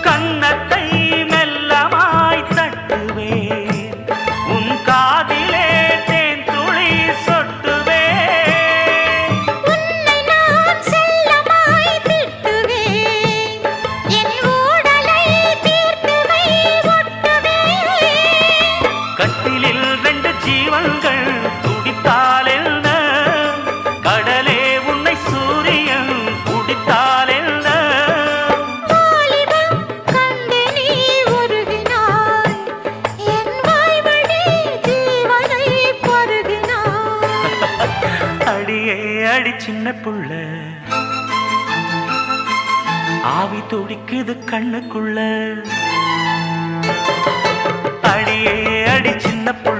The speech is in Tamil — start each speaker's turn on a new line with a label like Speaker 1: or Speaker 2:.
Speaker 1: கன்னத்தை மெல்லமாய் தட்டுவேன், உன் காதிலே தேன் துளி சொட்டுவேன்.
Speaker 2: உன்னை நான் செல்லமாய் திட்டுவேன், என் ஊடலை தீர்த்துவை ஒட்டுவேன்.
Speaker 1: கட்டிலில் 2 ஜீவன்கள் துடித்தால் என்ன, கடலே உன்னை சூரியன் குடித்தால் என்ன.
Speaker 2: வாலிபம் கண்டு நீ உருகினாய், என் வாய்வழி ஜீவனை பருகினாய்.
Speaker 1: அடியே அடி சின்ன புள்ள, ஆவி துடிக்குது கண்ணுக்குள்ள. அடியே அடி சின்ன புள்ள,